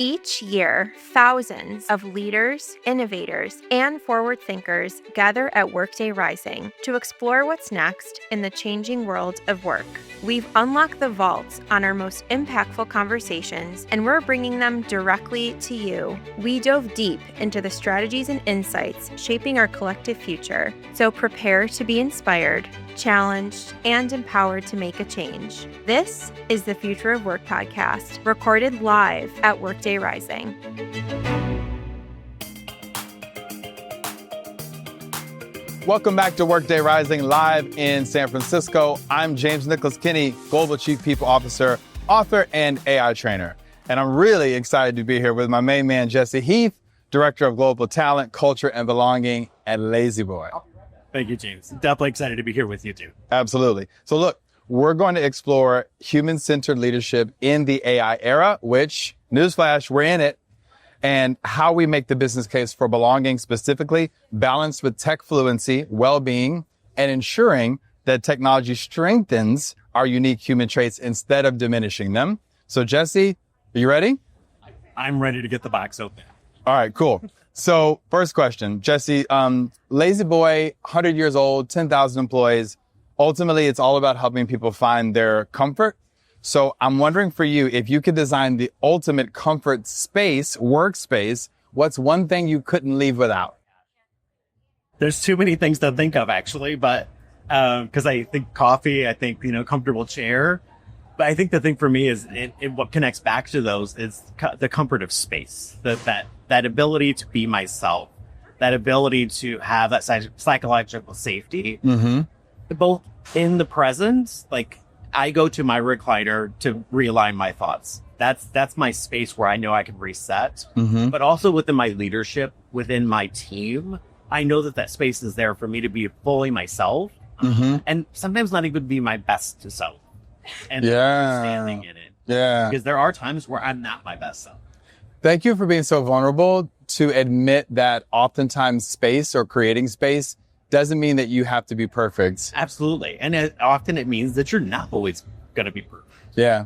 Each year, thousands of leaders, innovators, and forward thinkers gather at Workday Rising to explore what's next in the changing world of work. We've unlocked the vaults on our most impactful conversations, and we're bringing them directly to you. We dove deep into the strategies and insights shaping our collective future, so prepare to be inspired, challenged, and empowered to make a change. This is the Future of Work podcast, recorded live at Workday Rising. Welcome back to Workday Rising live in San Francisco. I'm James Kinney, Global Chief People Officer, author, and AI trainer. And I'm really excited to be here with my main man, Jessie Heath, Director of Global Talent, Culture, and Belonging at La-Z-Boy. Thank you, James. Definitely excited to be here with you too. Absolutely. So look, we're going to explore human-centered leadership in the AI era, which, newsflash, we're in it, and how we make the business case for belonging, specifically balanced with tech fluency, well-being, and ensuring that technology strengthens our unique human traits instead of diminishing them. So Jessie, are you ready? I'm ready to get the box open. All right, cool. So first question, Jessie, La-Z-Boy, 100 years old, 10,000 employees. Ultimately, it's all about helping people find their comfort. So I'm wondering for you, if you could design the ultimate comfort space, workspace, what's one thing you couldn't leave without? There's too many things to think of, actually, but because I think coffee, I think, comfortable chair. But I think the thing for me is what connects back to those is the comfort of space, that ability to be myself, that ability to have that psychological safety, both in the present, like I go to my recliner to realign my thoughts. That's my space where I know I can reset, but also within my leadership, within my team, I know that space is there for me to be fully myself, and sometimes not even be my best self. And standing in it. Yeah. Because there are times where I'm not my best self. Thank you for being so vulnerable to admit that oftentimes space or creating space doesn't mean that you have to be perfect. Absolutely. And often it means that you're not always going to be perfect. Yeah.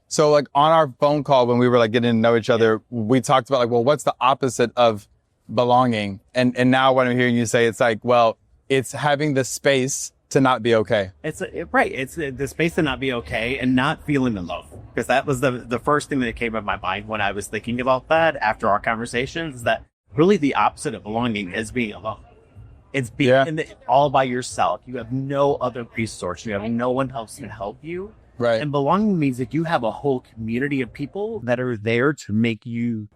So like on our phone call, when we were like getting to know each other, we talked about like, well, what's the opposite of belonging? And now what I'm hearing you say, it's like, well, it's having the space to not be okay. It's right. It's the space to not be okay and not feeling in love. Because that was the first thing that came to my mind when I was thinking about that after our conversations, that really the opposite of belonging is being alone. It's being all by yourself. You have no other resource. You have no one else to help you. Right. And belonging means that you have a whole community of people that are there to make you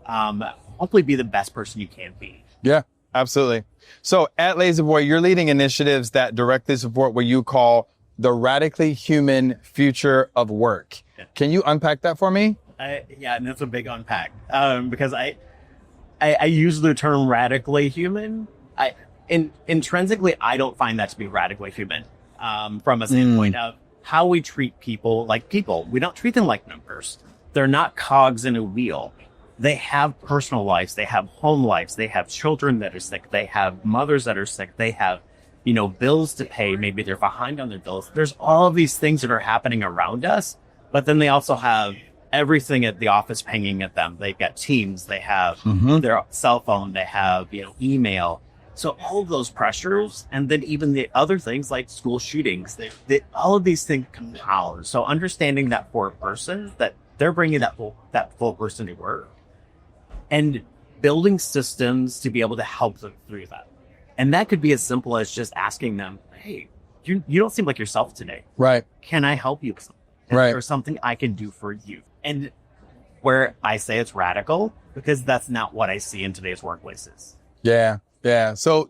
hopefully be the best person you can be. Yeah. Absolutely. So at La-Z-Boy, you're leading initiatives that directly support what you call the radically human future of work. Yeah. Can you unpack that for me? Yeah, and that's a big unpack because I use the term radically human. Intrinsically, I don't find that to be radically human from a standpoint of how we treat people like people. We don't treat them like numbers. They're not cogs in a wheel. They have personal lives. They have home lives. They have children that are sick. They have mothers that are sick. They have, bills to pay. Maybe they're behind on their bills. There's all of these things that are happening around us, but then they also have everything at the office pinging at them. They've got Teams. They have their cell phone. They have, email. So all of those pressures, and then even the other things like school shootings, all of these things compound. So understanding that for a person, that they're bringing that full person to work, and building systems to be able to help them through that. And that could be as simple as just asking them, hey, you don't seem like yourself today. Right. Can I help you with something? Is there something I can do for you? And where I say it's radical, because that's not what I see in today's workplaces. Yeah. Yeah. So,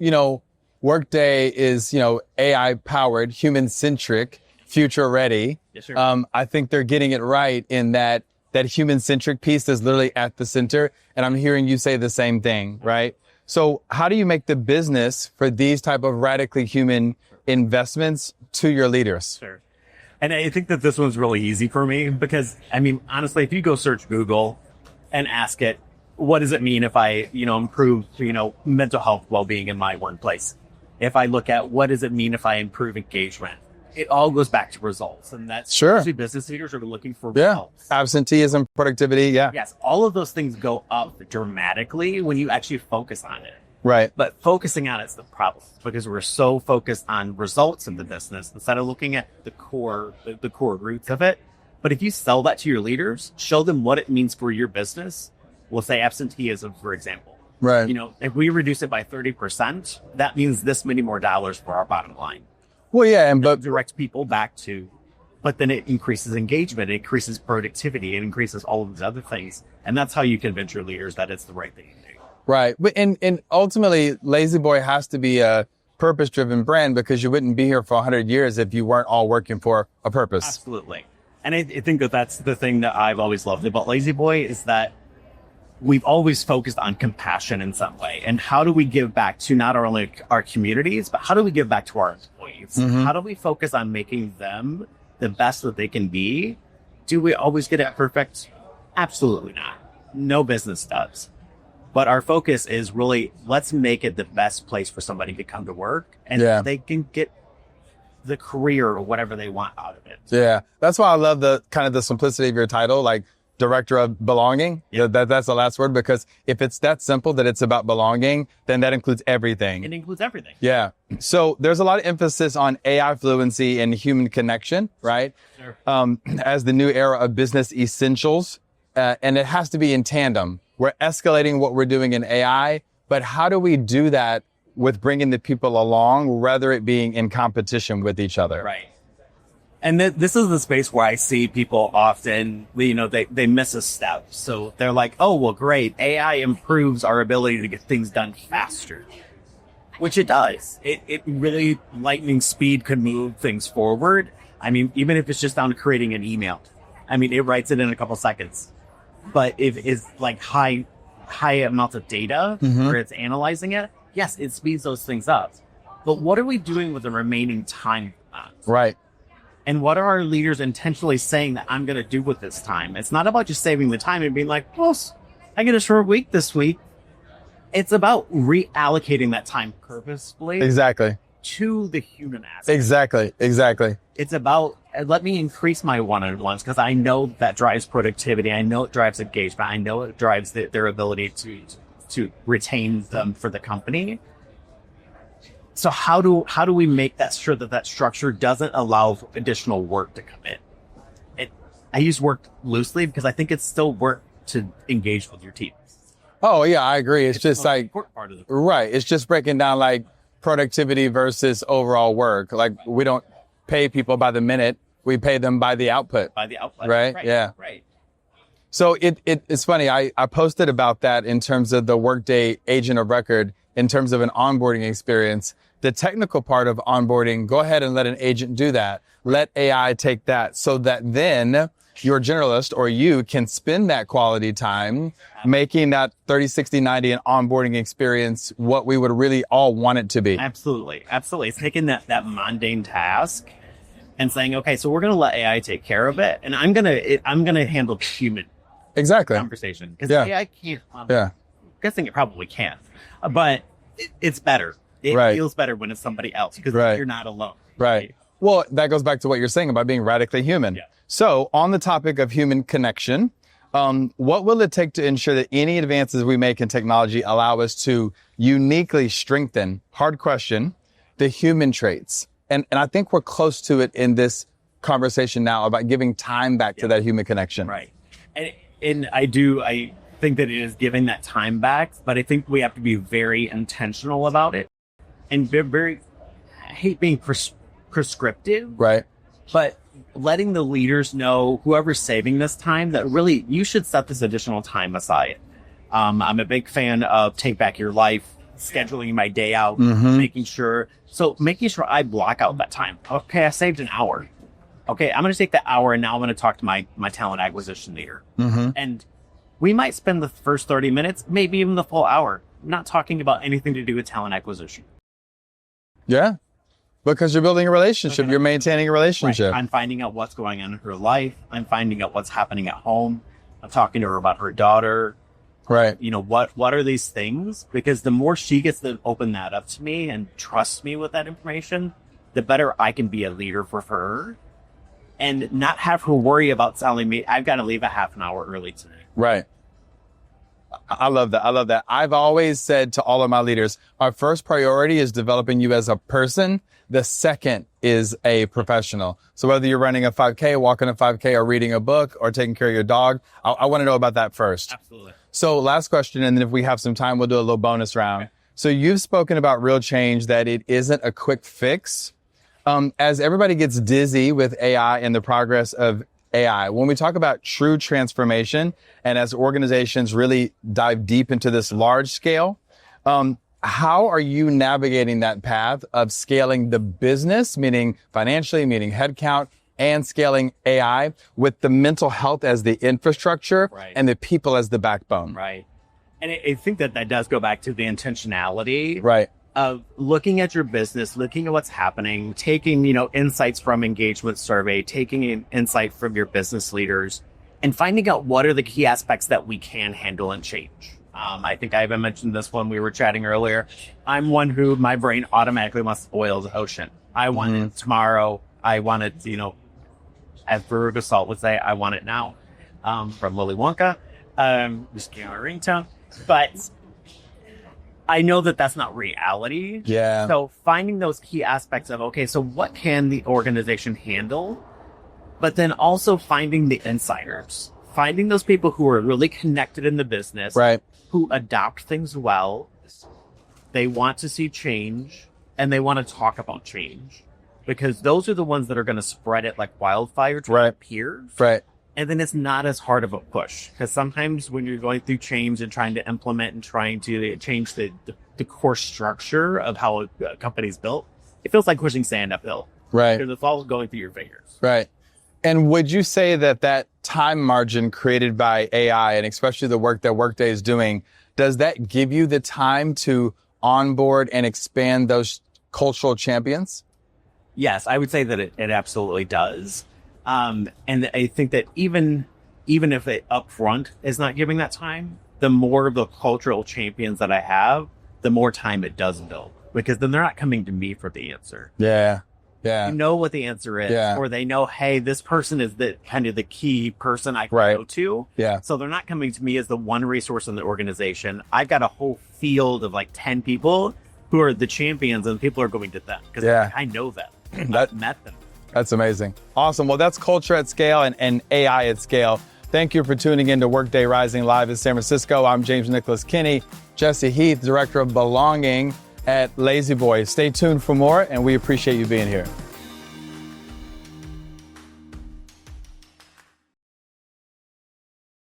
Workday is, AI powered, human centric, future ready. Yes, sir. I think they're getting it right in that human-centric piece is literally at the center. And I'm hearing you say the same thing, right? So how do you make the business for these type of radically human investments to your leaders? Sure. And I think that this one's really easy for me because, honestly, if you go search Google and ask it, what does it mean if I, improve, mental health well-being in my workplace? If I look at what does it mean if I improve engagement? it all goes back to results. And that's Sure. usually business leaders are looking for Yeah. results. Absenteeism, productivity. Yeah. Yes, all of those things go up dramatically when you actually focus on it. Right. But focusing on it's the problem because we're so focused on results in the business instead of looking at the core roots of it. But if you sell that to your leaders, show them what it means for your business. We'll say absenteeism, for example. Right. You know, if we reduce it by 30%, that means this many more dollars for our bottom line. Well, yeah. But Direct people back to, but then it increases engagement, it increases productivity, it increases all of these other things. And that's how you convince your leaders that it's the right thing to do. right. But and ultimately, Lazy Boy has to be a purpose-driven brand because you wouldn't be here for 100 years if you weren't all working for a purpose. Absolutely. And I think that that's the thing that I've always loved about Lazy Boy is that we've always focused on compassion in some way. And how do we give back to not only our communities, but how do we give back to our employees? Mm-hmm. How do we focus on making them the best that they can be? Do we always get it perfect? Absolutely not. No business does. But our focus is really, let's make it the best place for somebody to come to work and they can get the career or whatever they want out of it. Yeah. That's why I love the kind of the simplicity of your title, like Director of Belonging. Yeah. That's the last word, because if it's that simple that it's about belonging, then that includes everything. It includes everything. Yeah. So there's a lot of emphasis on AI fluency and human connection, right? Sure. As the new era of business essentials. And it has to be in tandem. We're escalating what we're doing in AI, but how do we do that with bringing the people along, rather it being in competition with each other? Right. And this is the space where I see people often, you know, they miss a step. So they're like, oh, well, great. AI improves our ability to get things done faster, which it does. It really, lightning speed could move things forward. I mean, even if it's just down to creating an email, I mean, it writes it in a couple seconds. But if it's like high amounts of data where it's analyzing it, yes, it speeds those things up. But what are we doing with the remaining time? Right. And what are our leaders intentionally saying that I'm going to do with this time? It's not about just saving the time and being like, well, I get a short week this week. It's about reallocating that time purposefully Exactly. to the human aspect. Exactly. It's about, let me increase my one-on-ones because I know that drives productivity. I know it drives engagement. I know it drives their ability to retain them for the company. So how do we make that sure that structure doesn't allow additional work to come in? I use work loosely because I think it's still work to engage with your team. Oh yeah, I agree. It's just like, important part of it. right. It's just breaking down like productivity versus overall work. Like we don't pay people by the minute. We pay them by the output. By the output. Right? Yeah. Right. So it's funny. I posted about that in terms of the Workday agent of record, in terms of an onboarding experience. The technical part of onboarding, go ahead and let an agent do that. Let AI take that so that then your generalist or you can spend that quality time making that 30, 60, 90 an onboarding experience what we would really all want it to be. Absolutely. It's taking that mundane task and saying, okay, so we're going to let AI take care of it. And I'm going to handle human conversation because AI can't. I'm guessing it probably can, but it's better. It feels better when it's somebody else because you're not alone. Right. Well, that goes back to what you're saying about being radically human. Yeah. So on the topic of human connection, what will it take to ensure that any advances we make in technology allow us to uniquely strengthen, hard question, the human traits? And I think we're close to it in this conversation now about giving time back to that human connection. Right. And I think that it is giving that time back, but I think we have to be very intentional about it and I hate being prescriptive. Right. But letting the leaders know, whoever's saving this time, that really you should set this additional time aside. I'm a big fan of Take Back Your Life, scheduling my day out, making sure I block out that time. Okay, I saved an hour. Okay, I'm going to take that hour and now I'm going to talk to my talent acquisition leader. And we might spend the first 30 minutes, maybe even the full hour, not talking about anything to do with talent acquisition. Yeah. Because you're building a relationship. You're maintaining a relationship. Right. I'm finding out what's going on in her life. I'm finding out what's happening at home. I'm talking to her about her daughter. Right. You know, what are these things? Because the more she gets to open that up to me and trust me with that information, the better I can be a leader for her and not have her worry about telling me I've got to leave a half an hour early today. Right. I love that. I love that. I've always said to all of my leaders, our first priority is developing you as a person. The second is a professional. So whether you're running a 5K, walking a 5K, or reading a book, or taking care of your dog, I want to know about that first. Absolutely. So last question, and then if we have some time, we'll do a little bonus round. Okay. So you've spoken about real change, that it isn't a quick fix. As everybody gets dizzy with AI and the progress of AI, when we talk about true transformation, and as organizations really dive deep into this large scale, how are you navigating that path of scaling the business, meaning financially, meaning headcount, and scaling AI with the mental health as the infrastructure and the people as the backbone? Right. And I think that does go back to the intentionality of looking at your business, looking at what's happening, taking, insights from engagement survey, taking an insight from your business leaders, and finding out what are the key aspects that we can handle and change. I think I even mentioned this when we were chatting earlier. I'm one who my brain automatically wants to boil the ocean. I want it tomorrow. I want it, as Veruca Salt would say, I want it now. From Willy Wonka. Just came on a ringtone. But I know that that's not reality. Yeah. So finding those key aspects of, okay, so what can the organization handle? But then also finding the insiders, finding those people who are really connected in the business, who adopt things well. They want to see change and they want to talk about change, because those are the ones that are going to spread it like wildfire to their peers. And then it's not as hard of a push, because sometimes when you're going through change and trying to implement and trying to change the core structure of how a company's built, it feels like pushing sand uphill. Because it's all going through your fingers. And would you say that time margin created by AI, and especially the work that Workday is doing, does that give you the time to onboard and expand those cultural champions? Yes, I would say that it absolutely does. And I think that even if it upfront is not giving that time, the more of the cultural champions that I have, the more time it does build, because then they're not coming to me for the answer. You know what the answer is, or they know, hey, this person is the kind of the key person I can go to. So they're not coming to me as the one resource in the organization. I've got a whole field of like 10 people who are the champions, and people are going to them because I know them. I've met them. That's amazing. Awesome. Well, that's culture at scale and AI at scale. Thank you for tuning in to Workday Rising live in San Francisco. I'm James Nicholas Kinney. Jessie Heath, Director of Belonging at Lazy Boy. Stay tuned for more, and we appreciate you being here.